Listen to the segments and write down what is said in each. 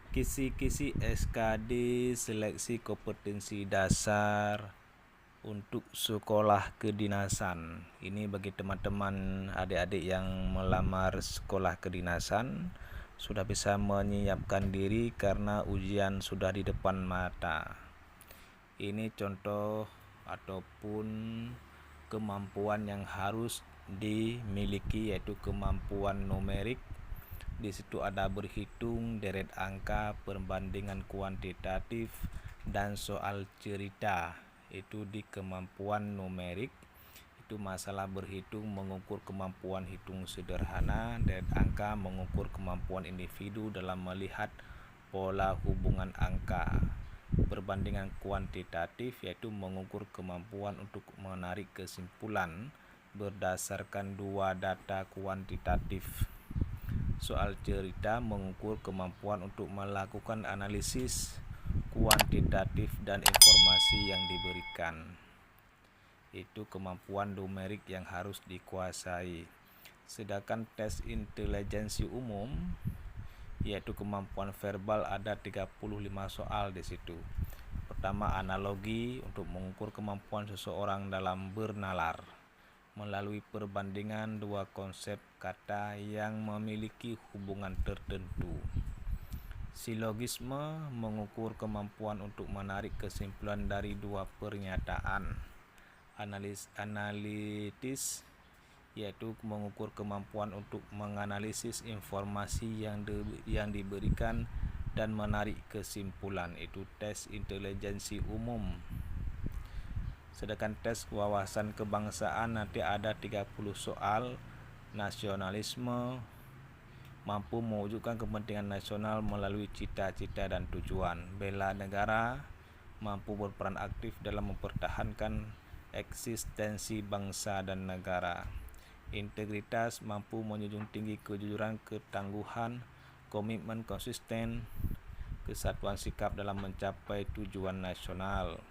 Kisi-kisi SKD seleksi kompetensi dasar untuk sekolah kedinasan. Ini bagi teman-teman adik-adik yang melamar sekolah kedinasan sudah bisa menyiapkan diri karena ujian sudah di depan mata. Ini contoh ataupun kemampuan yang harus dimiliki, yaitu kemampuan numerik. Di situ ada berhitung, deret angka, perbandingan kuantitatif, dan soal cerita. Itu di kemampuan numerik. Itu masalah berhitung, mengukur kemampuan hitung sederhana, deret angka mengukur kemampuan individu dalam melihat pola hubungan angka. Perbandingan kuantitatif yaitu mengukur kemampuan untuk menarik kesimpulan berdasarkan dua data kuantitatif. Soal cerita mengukur kemampuan untuk melakukan analisis kuantitatif dan informasi yang diberikan. Itu kemampuan numerik yang harus dikuasai. Sedangkan tes intelijensi umum yaitu kemampuan verbal ada 35 soal di situ. Pertama, analogi untuk mengukur kemampuan seseorang dalam bernalar melalui perbandingan dua konsep kata yang memiliki hubungan tertentu. Silogisme mengukur kemampuan untuk menarik kesimpulan dari dua pernyataan. Analitis yaitu mengukur kemampuan untuk menganalisis informasi yang diberikan dan menarik kesimpulan. Itu tes intelijensi umum. Sedangkan tes wawasan kebangsaan nanti ada 30 soal. Nasionalisme mampu mewujudkan kepentingan nasional melalui cita-cita dan tujuan. Bela negara mampu berperan aktif dalam mempertahankan eksistensi bangsa dan negara. Integritas mampu menjunjung tinggi kejujuran, ketangguhan, komitmen konsisten, kesatuan sikap dalam mencapai tujuan nasional.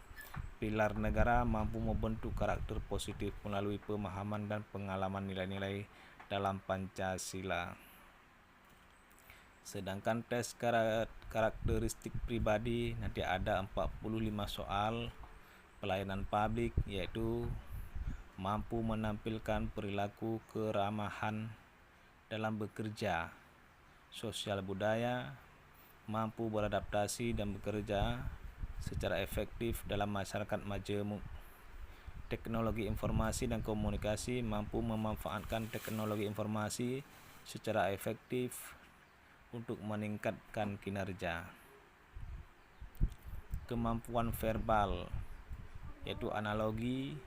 Pilar negara mampu membentuk karakter positif melalui pemahaman dan pengalaman nilai-nilai dalam Pancasila. Sedangkan tes karakteristik pribadi nanti ada 45 soal. Pelayanan publik yaitu mampu menampilkan perilaku keramahan dalam bekerja. Sosial budaya mampu beradaptasi dan bekerja secara efektif dalam masyarakat majemuk. Teknologi informasi dan komunikasi mampu memanfaatkan teknologi informasi secara efektif untuk meningkatkan kinerja. Kemampuan verbal yaitu analogi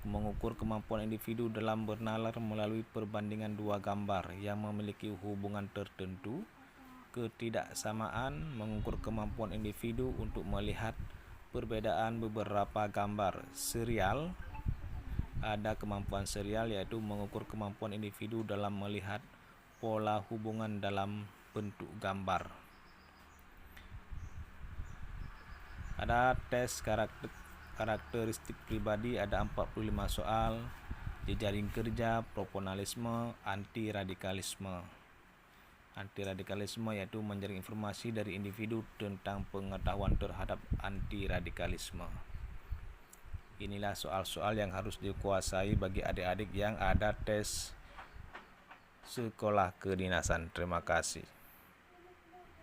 mengukur kemampuan individu dalam bernalar melalui perbandingan dua gambar yang memiliki hubungan tertentu. Ketidaksamaan mengukur kemampuan individu untuk melihat perbedaan beberapa gambar. Serial ada kemampuan serial yaitu mengukur kemampuan individu dalam melihat pola hubungan dalam bentuk gambar. Ada tes karakteristik pribadi ada 45 soal. Jejaring kerja, profesionalisme, anti radikalisme. Anti radikalisme yaitu menjaring informasi dari individu tentang pengetahuan terhadap anti radikalisme. Inilah soal-soal yang harus dikuasai bagi adik-adik yang ada tes sekolah kedinasan. Terima kasih.